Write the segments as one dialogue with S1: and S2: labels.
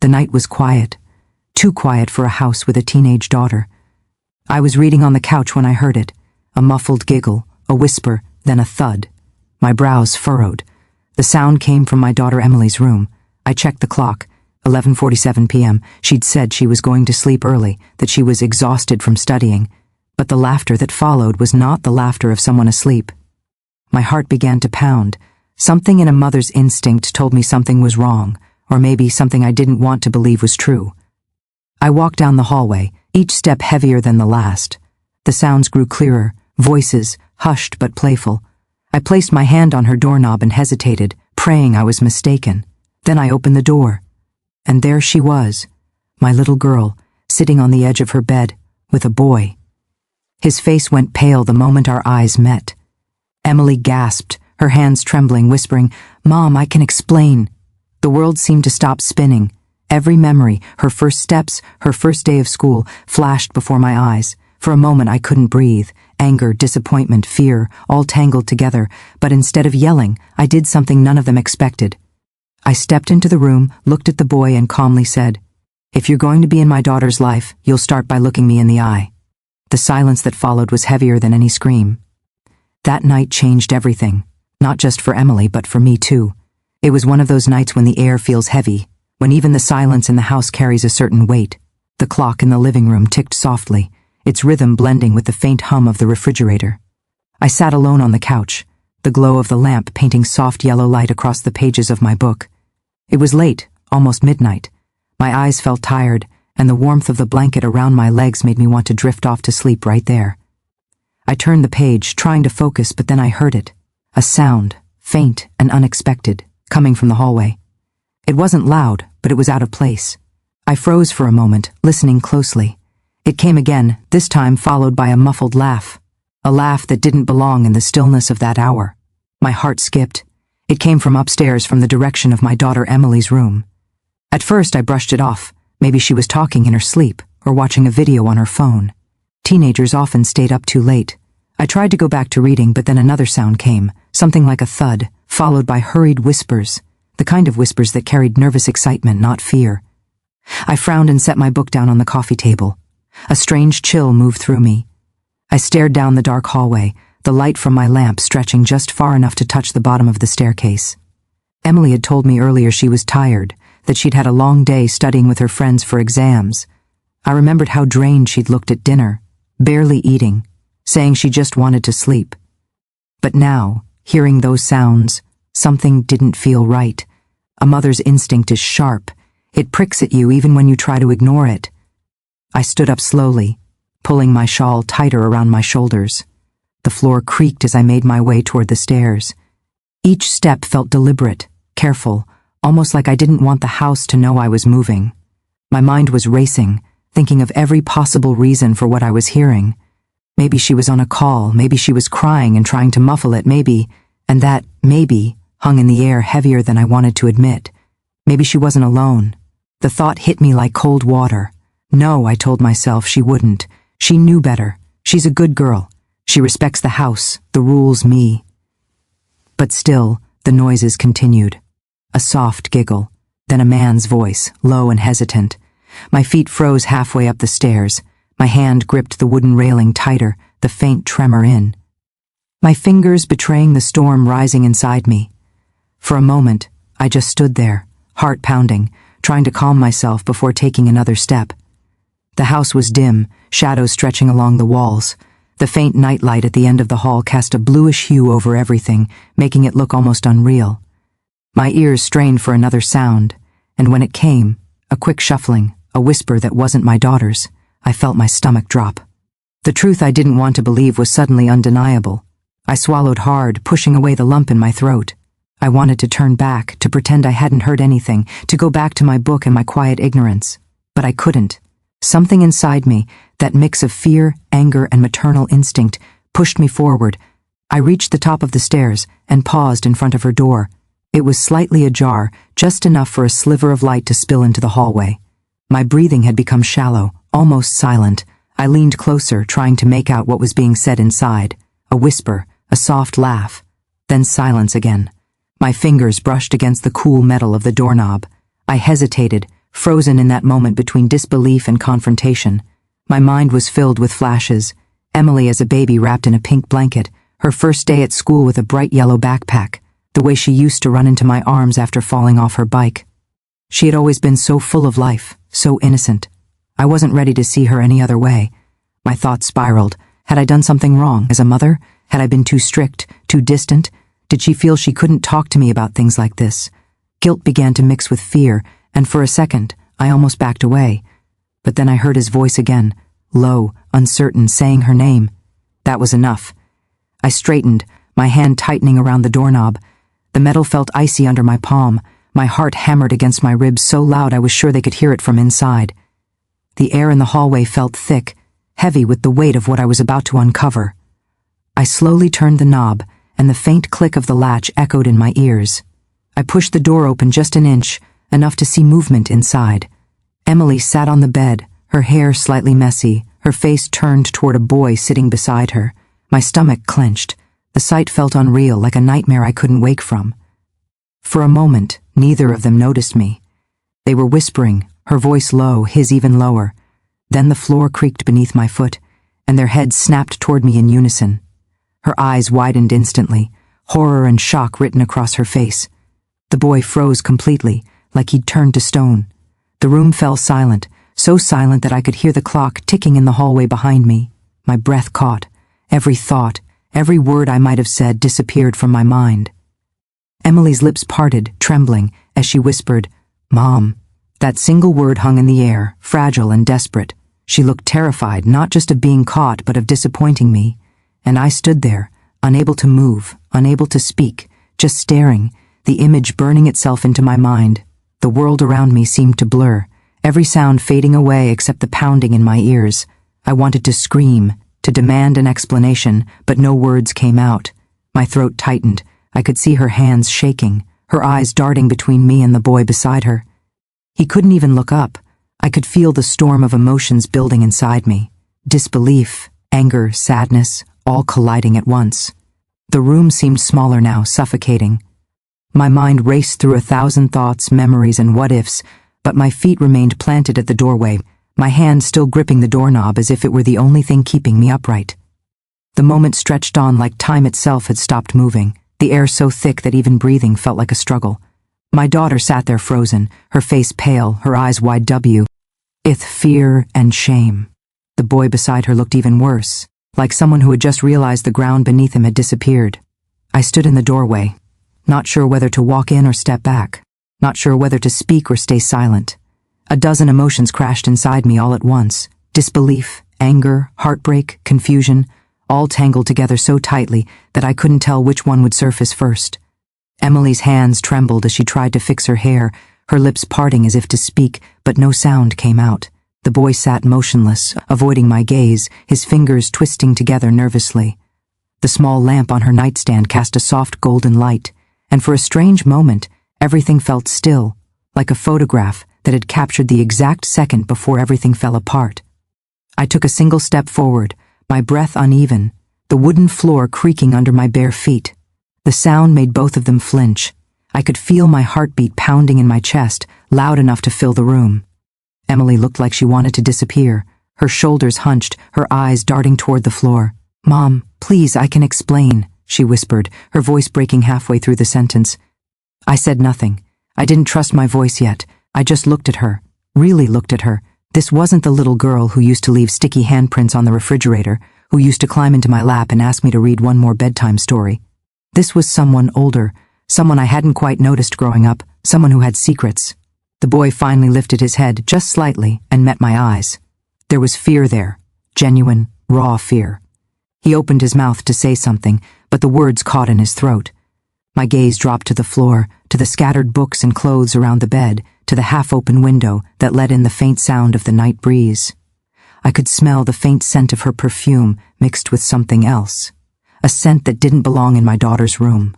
S1: The night was quiet, too quiet for a house with a teenage daughter. I was reading on the couch when I heard it, a muffled giggle, a whisper, then a thud. My brows furrowed. The sound came from my daughter Emily's room. I checked the clock, 11:47 p.m. She'd said she was going to sleep early, that she was exhausted from studying, but the laughter that followed was not the laughter of someone asleep. My heart began to pound. Something in a mother's instinct told me something was wrong, or maybe something I didn't want to believe was true. I walked down the hallway, each step heavier than the last. The sounds grew clearer, voices, hushed but playful. I placed my hand on her doorknob and hesitated, praying I was mistaken. Then I opened the door. And there she was, my little girl, sitting on the edge of her bed, with a boy. His face went pale the moment our eyes met. Emily gasped, her hands trembling, whispering, "Mom, I can explain." The world seemed to stop spinning. Every memory, her first steps, her first day of school, flashed before my eyes. For a moment I couldn't breathe. Anger, disappointment, fear, all tangled together. But instead of yelling, I did something none of them expected. I stepped into the room, looked at the boy, and calmly said, "If you're going to be in my daughter's life, you'll start by looking me in the eye." The silence that followed was heavier than any scream. That night changed everything, not just for Emily, but for me too. It was one of those nights when the air feels heavy, when even the silence in the house carries a certain weight. The clock in the living room ticked softly, its rhythm blending with the faint hum of the refrigerator. I sat alone on the couch, the glow of the lamp painting soft yellow light across the pages of my book. It was late, almost midnight. My eyes felt tired, and the warmth of the blanket around my legs made me want to drift off to sleep right there. I turned the page, trying to focus, but then I heard it. A sound, faint and unexpected, coming from the hallway. It wasn't loud, but it was out of place. I froze for a moment, listening closely. It came again, this time followed by a muffled laugh. A laugh that didn't belong in the stillness of that hour. My heart skipped. It came from upstairs, from the direction of my daughter Emily's room. At first I brushed it off. Maybe she was talking in her sleep, or watching a video on her phone. Teenagers often stayed up too late. I tried to go back to reading, but then another sound came, something like a thud, followed by hurried whispers, the kind of whispers that carried nervous excitement, not fear. I frowned and set my book down on the coffee table. A strange chill moved through me. I stared down the dark hallway, the light from my lamp stretching just far enough to touch the bottom of the staircase. Emily had told me earlier she was tired, that she'd had a long day studying with her friends for exams. I remembered how drained she'd looked at dinner, barely eating, saying she just wanted to sleep. But now, hearing those sounds, something didn't feel right. A mother's instinct is sharp. It pricks at you even when you try to ignore it. I stood up slowly, pulling my shawl tighter around my shoulders. The floor creaked as I made my way toward the stairs. Each step felt deliberate, careful, almost like I didn't want the house to know I was moving. My mind was racing, thinking of every possible reason for what I was hearing. Maybe she was on a call, maybe she was crying and trying to muffle it, maybe, and that maybe hung in the air heavier than I wanted to admit. Maybe she wasn't alone. The thought hit me like cold water. No, I told myself, she wouldn't. She knew better. She's a good girl. She respects the house, the rules, me. But still, the noises continued. A soft giggle, then a man's voice, low and hesitant. My feet froze halfway up the stairs. My hand gripped the wooden railing tighter, the faint tremor in. My fingers betraying the storm rising inside me. For a moment, I just stood there, heart pounding, trying to calm myself before taking another step. The house was dim, shadows stretching along the walls. The faint nightlight at the end of the hall cast a bluish hue over everything, making it look almost unreal. My ears strained for another sound, and when it came, a quick shuffling, a whisper that wasn't my daughter's, I felt my stomach drop. The truth I didn't want to believe was suddenly undeniable. I swallowed hard, pushing away the lump in my throat. I wanted to turn back, to pretend I hadn't heard anything, to go back to my book and my quiet ignorance. But I couldn't. Something inside me, that mix of fear, anger, and maternal instinct, pushed me forward. I reached the top of the stairs and paused in front of her door. It was slightly ajar, just enough for a sliver of light to spill into the hallway. My breathing had become shallow, almost silent. I leaned closer, trying to make out what was being said inside. A whisper, a soft laugh, then silence again. My fingers brushed against the cool metal of the doorknob. I hesitated, frozen in that moment between disbelief and confrontation. My mind was filled with flashes. Emily as a baby wrapped in a pink blanket, her first day at school with a bright yellow backpack, the way she used to run into my arms after falling off her bike. She had always been so full of life, so innocent. I wasn't ready to see her any other way. My thoughts spiraled. Had I done something wrong as a mother? Had I been too strict, too distant? Did she feel she couldn't talk to me about things like this? Guilt began to mix with fear, and for a second, I almost backed away. But then I heard his voice again, low, uncertain, saying her name. That was enough. I straightened, my hand tightening around the doorknob. The metal felt icy under my palm. My heart hammered against my ribs so loud I was sure they could hear it from inside. The air in the hallway felt thick, heavy with the weight of what I was about to uncover. I slowly turned the knob, and the faint click of the latch echoed in my ears. I pushed the door open just an inch, enough to see movement inside. Emily sat on the bed, her hair slightly messy, her face turned toward a boy sitting beside her. My stomach clenched. The sight felt unreal, like a nightmare I couldn't wake from. For a moment, neither of them noticed me. They were whispering, her voice low, his even lower. Then the floor creaked beneath my foot, and their heads snapped toward me in unison. Her eyes widened instantly, horror and shock written across her face. The boy froze completely, like he'd turned to stone. The room fell silent, so silent that I could hear the clock ticking in the hallway behind me. My breath caught. Every thought, every word I might have said disappeared from my mind. Emily's lips parted, trembling, as she whispered, "Mom." That single word hung in the air, fragile and desperate. She looked terrified, not just of being caught, but of disappointing me. And I stood there, unable to move, unable to speak, just staring, the image burning itself into my mind. The world around me seemed to blur, every sound fading away except the pounding in my ears. I wanted to scream, to demand an explanation, but no words came out. My throat tightened. I could see her hands shaking, her eyes darting between me and the boy beside her. He couldn't even look up. I could feel the storm of emotions building inside me. Disbelief, anger, sadness, all colliding at once. The room seemed smaller now, suffocating. My mind raced through 1,000 thoughts, memories, and what-ifs, but my feet remained planted at the doorway, my hand still gripping the doorknob as if it were the only thing keeping me upright. The moment stretched on like time itself had stopped moving, the air so thick that even breathing felt like a struggle. My daughter sat there frozen, her face pale, her eyes wide with fear and shame. The boy beside her looked even worse, like someone who had just realized the ground beneath him had disappeared. I stood in the doorway, not sure whether to walk in or step back, not sure whether to speak or stay silent. A dozen emotions crashed inside me all at once. Disbelief, anger, heartbreak, confusion, all tangled together so tightly that I couldn't tell which one would surface first. Emily's hands trembled as she tried to fix her hair, her lips parting as if to speak, but no sound came out. The boy sat motionless, avoiding my gaze, his fingers twisting together nervously. The small lamp on her nightstand cast a soft golden light, and for a strange moment, everything felt still, like a photograph that had captured the exact second before everything fell apart. I took a single step forward, my breath uneven, the wooden floor creaking under my bare feet. The sound made both of them flinch. I could feel my heartbeat pounding in my chest, loud enough to fill the room. Emily looked like she wanted to disappear, her shoulders hunched, her eyes darting toward the floor. "Mom, please, I can explain," she whispered, her voice breaking halfway through the sentence. I said nothing. I didn't trust my voice yet. I just looked at her, really looked at her. This wasn't the little girl who used to leave sticky handprints on the refrigerator, who used to climb into my lap and ask me to read one more bedtime story. This was someone older, someone I hadn't quite noticed growing up, someone who had secrets. The boy finally lifted his head just slightly and met my eyes. There was fear there, genuine, raw fear. He opened his mouth to say something, but the words caught in his throat. My gaze dropped to the floor, to the scattered books and clothes around the bed, to the half-open window that let in the faint sound of the night breeze. I could smell the faint scent of her perfume mixed with something else, a scent that didn't belong in my daughter's room.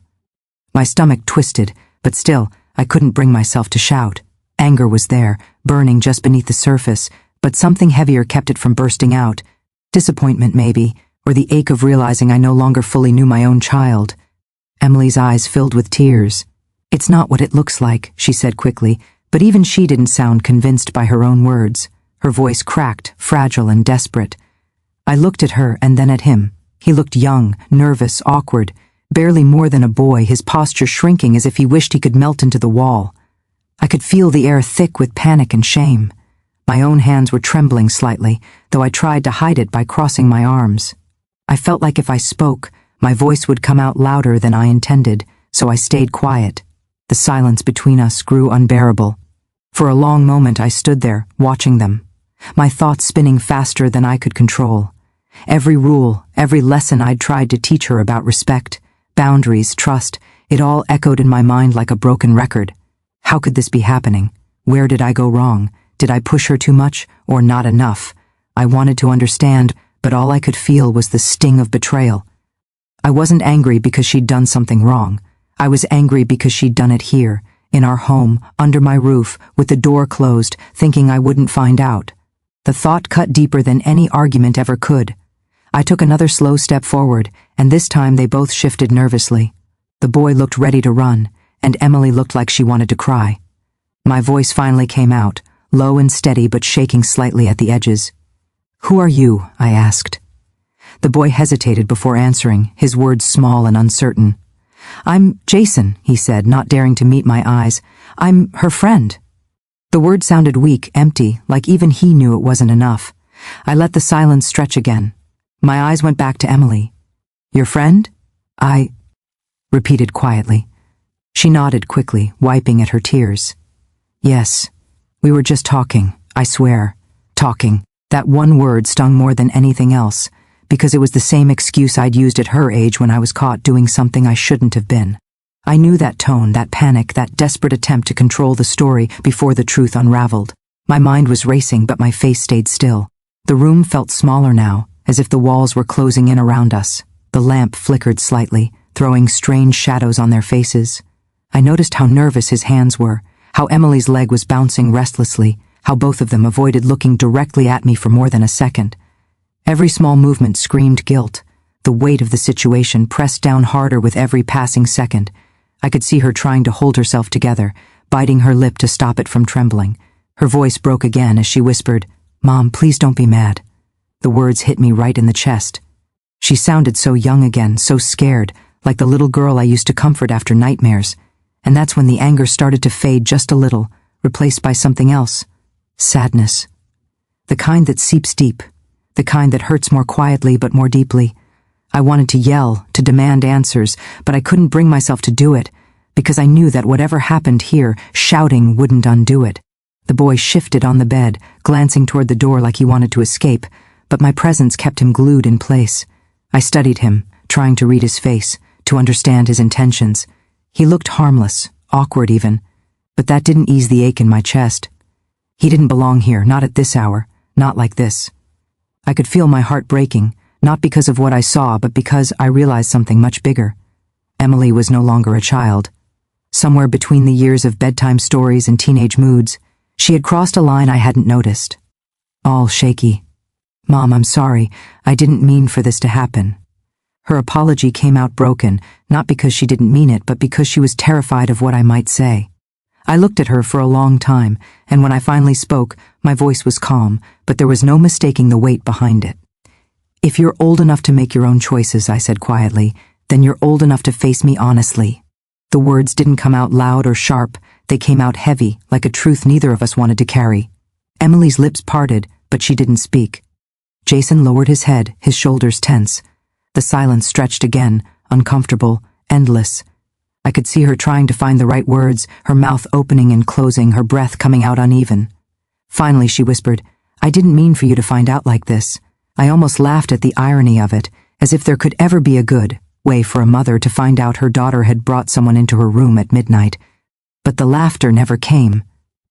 S1: My stomach twisted, but still, I couldn't bring myself to shout. Anger was there, burning just beneath the surface, but something heavier kept it from bursting out. Disappointment, maybe, or the ache of realizing I no longer fully knew my own child. Emily's eyes filled with tears. "It's not what it looks like," she said quickly. But even she didn't sound convinced by her own words. Her voice cracked, fragile and desperate. I looked at her and then at him. He looked young, nervous, awkward, barely more than a boy, his posture shrinking as if he wished he could melt into the wall. I could feel the air thick with panic and shame. My own hands were trembling slightly, though I tried to hide it by crossing my arms. I felt like if I spoke, my voice would come out louder than I intended, so I stayed quiet. The silence between us grew unbearable. For a long moment I stood there, watching them, my thoughts spinning faster than I could control. Every rule, every lesson I'd tried to teach her about respect, boundaries, trust, it all echoed in my mind like a broken record. How could this be happening? Where did I go wrong? Did I push her too much, or not enough? I wanted to understand, but all I could feel was the sting of betrayal. I wasn't angry because she'd done something wrong. I was angry because she'd done it here, in our home, under my roof, with the door closed, thinking I wouldn't find out. The thought cut deeper than any argument ever could. I took another slow step forward, and this time they both shifted nervously. The boy looked ready to run, and Emily looked like she wanted to cry. My voice finally came out, low and steady but shaking slightly at the edges. "Who are you?" I asked. The boy hesitated before answering, his words small and uncertain. "I'm Jason," he said, not daring to meet my eyes. "I'm her friend." The word sounded weak, empty, like even he knew it wasn't enough. I let the silence stretch again. My eyes went back to Emily. "Your friend?" I repeated quietly. She nodded quickly, wiping at her tears. "Yes, we were just talking, I swear. Talking." That one word stung more than anything else, because it was the same excuse I'd used at her age when I was caught doing something I shouldn't have been. I knew that tone, that panic, that desperate attempt to control the story before the truth unraveled. My mind was racing, but my face stayed still. The room felt smaller now, as if the walls were closing in around us. The lamp flickered slightly, throwing strange shadows on their faces. I noticed how nervous his hands were, how Emily's leg was bouncing restlessly, how both of them avoided looking directly at me for more than a second. Every small movement screamed guilt. The weight of the situation pressed down harder with every passing second. I could see her trying to hold herself together, biting her lip to stop it from trembling. Her voice broke again as she whispered, "Mom, please don't be mad." The words hit me right in the chest. She sounded so young again, so scared, like the little girl I used to comfort after nightmares. And that's when the anger started to fade just a little, replaced by something else. Sadness. The kind that seeps deep. The kind that hurts more quietly but more deeply. I wanted to yell, to demand answers, but I couldn't bring myself to do it, because I knew that whatever happened here, shouting wouldn't undo it. The boy shifted on the bed, glancing toward the door like he wanted to escape, but my presence kept him glued in place. I studied him, trying to read his face, to understand his intentions. He looked harmless, awkward even, but that didn't ease the ache in my chest. He didn't belong here, not at this hour, not like this. I could feel my heart breaking, not because of what I saw, but because I realized something much bigger. Emily was no longer a child. Somewhere between the years of bedtime stories and teenage moods, she had crossed a line I hadn't noticed. All shaky. "Mom, I'm sorry. I didn't mean for this to happen." Her apology came out broken, not because she didn't mean it, but because she was terrified of what I might say. I looked at her for a long time, and when I finally spoke, my voice was calm, but there was no mistaking the weight behind it. "If you're old enough to make your own choices," I said quietly, "then you're old enough to face me honestly." The words didn't come out loud or sharp, they came out heavy, like a truth neither of us wanted to carry. Emily's lips parted, but she didn't speak. Jason lowered his head, his shoulders tense. The silence stretched again, uncomfortable, endless. I could see her trying to find the right words, her mouth opening and closing, her breath coming out uneven. Finally she whispered, "I didn't mean for you to find out like this." I almost laughed at the irony of it, as if there could ever be a good way for a mother to find out her daughter had brought someone into her room at midnight. But the laughter never came.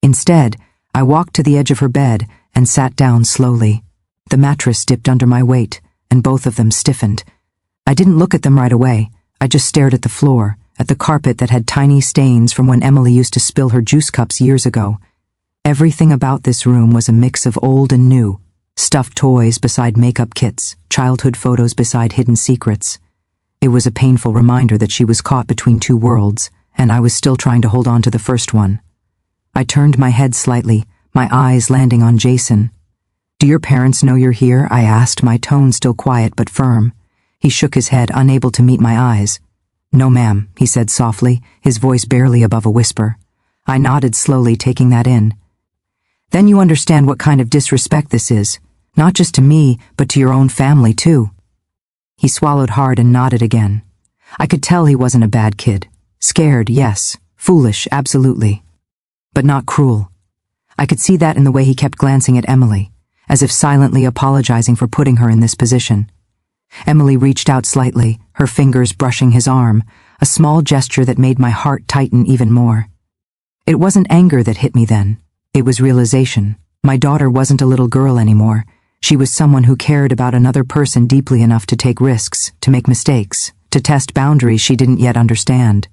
S1: Instead, I walked to the edge of her bed and sat down slowly. The mattress dipped under my weight, and both of them stiffened. I didn't look at them right away. I just stared at the floor, at the carpet that had tiny stains from when Emily used to spill her juice cups years ago. Everything about this room was a mix of old and new. Stuffed toys beside makeup kits, childhood photos beside hidden secrets. It was a painful reminder that she was caught between two worlds, and I was still trying to hold on to the first one. I turned my head slightly, my eyes landing on Jason. "Do your parents know you're here?" I asked, my tone still quiet but firm. He shook his head, unable to meet my eyes. "No, ma'am," he said softly, his voice barely above a whisper. I nodded slowly, taking that in. "Then you understand what kind of disrespect this is, not just to me, but to your own family, too." He swallowed hard and nodded again. I could tell he wasn't a bad kid. Scared, yes. Foolish, absolutely. But not cruel. I could see that in the way he kept glancing at Emily, as if silently apologizing for putting her in this position. Emily reached out slightly, her fingers brushing his arm, a small gesture that made my heart tighten even more. It wasn't anger that hit me then. It was realization. My daughter wasn't a little girl anymore. She was someone who cared about another person deeply enough to take risks, to make mistakes, to test boundaries she didn't yet understand.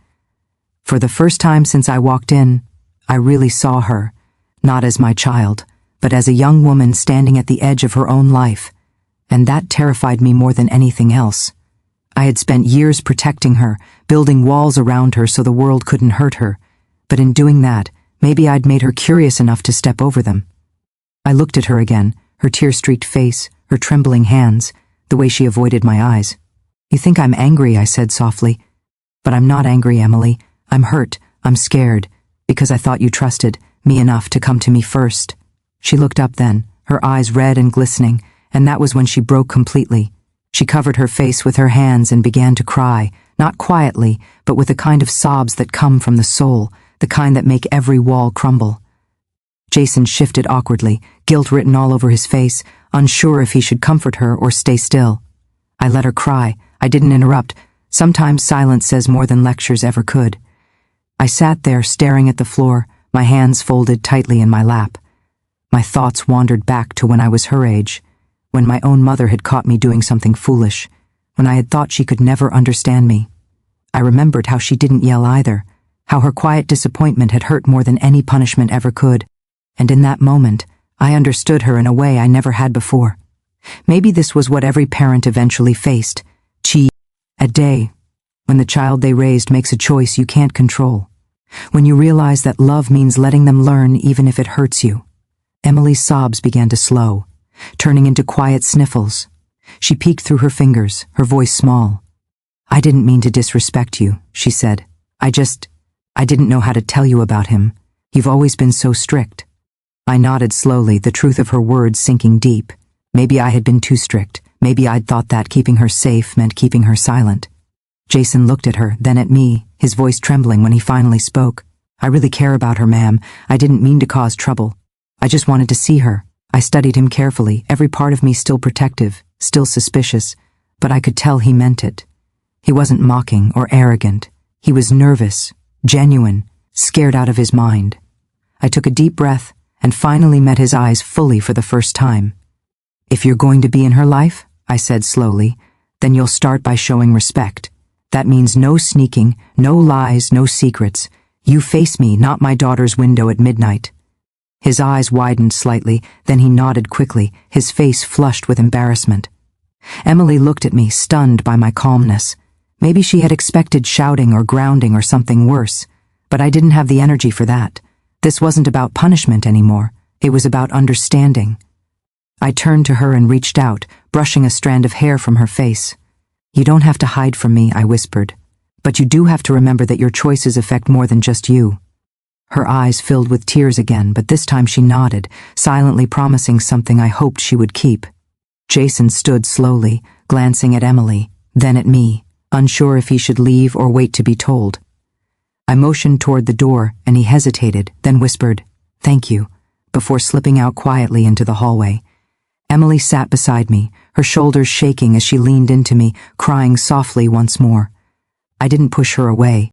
S1: For the first time since I walked in, I really saw her, not as my child, but as a young woman standing at the edge of her own life, and that terrified me more than anything else. I had spent years protecting her, building walls around her so the world couldn't hurt her, but in doing that, maybe I'd made her curious enough to step over them. I looked at her again, her tear-streaked face, her trembling hands, the way she avoided my eyes. "You think I'm angry," I said softly. "But I'm not angry, Emily. I'm hurt, I'm scared, because I thought you trusted me enough to come to me first." She looked up then, her eyes red and glistening, and that was when she broke completely. She covered her face with her hands and began to cry, not quietly, but with the kind of sobs that come from the soul, the kind that make every wall crumble. Jason shifted awkwardly, guilt written all over his face, unsure if he should comfort her or stay still. I let her cry. I didn't interrupt. Sometimes silence says more than lectures ever could. I sat there staring at the floor, my hands folded tightly in my lap. My thoughts wandered back to when I was her age, when my own mother had caught me doing something foolish, when I had thought she could never understand me. I remembered how she didn't yell either, how her quiet disappointment had hurt more than any punishment ever could. And in that moment, I understood her in a way I never had before. Maybe this was what every parent eventually faced. A day when the child they raised makes a choice you can't control. When you realize that love means letting them learn even if it hurts you. Emily's sobs began to slow, turning into quiet sniffles. She peeked through her fingers, her voice small. "I didn't mean to disrespect you," she said. I didn't know how to tell you about him. You've always been so strict." I nodded slowly, the truth of her words sinking deep. Maybe I had been too strict. Maybe I'd thought that keeping her safe meant keeping her silent. Jason looked at her, then at me, his voice trembling when he finally spoke. "I really care about her, ma'am. I didn't mean to cause trouble. I just wanted to see her." I studied him carefully, every part of me still protective, still suspicious, but I could tell he meant it. He wasn't mocking or arrogant. He was nervous, genuine, scared out of his mind. I took a deep breath and finally met his eyes fully for the first time. "If you're going to be in her life," I said slowly, "then you'll start by showing respect. That means no sneaking, no lies, no secrets. You face me, not my daughter's window at midnight." His eyes widened slightly, then he nodded quickly, his face flushed with embarrassment. Emily looked at me, stunned by my calmness. Maybe she had expected shouting or grounding or something worse, but I didn't have the energy for that. This wasn't about punishment anymore. It was about understanding. I turned to her and reached out, brushing a strand of hair from her face. "You don't have to hide from me," I whispered, "but you do have to remember that your choices affect more than just you." Her eyes filled with tears again, but this time she nodded, silently promising something I hoped she would keep. Jason stood slowly, glancing at Emily, then at me, unsure if he should leave or wait to be told. I motioned toward the door, and he hesitated, then whispered, "Thank you," before slipping out quietly into the hallway. Emily sat beside me, her shoulders shaking as she leaned into me, crying softly once more. I didn't push her away.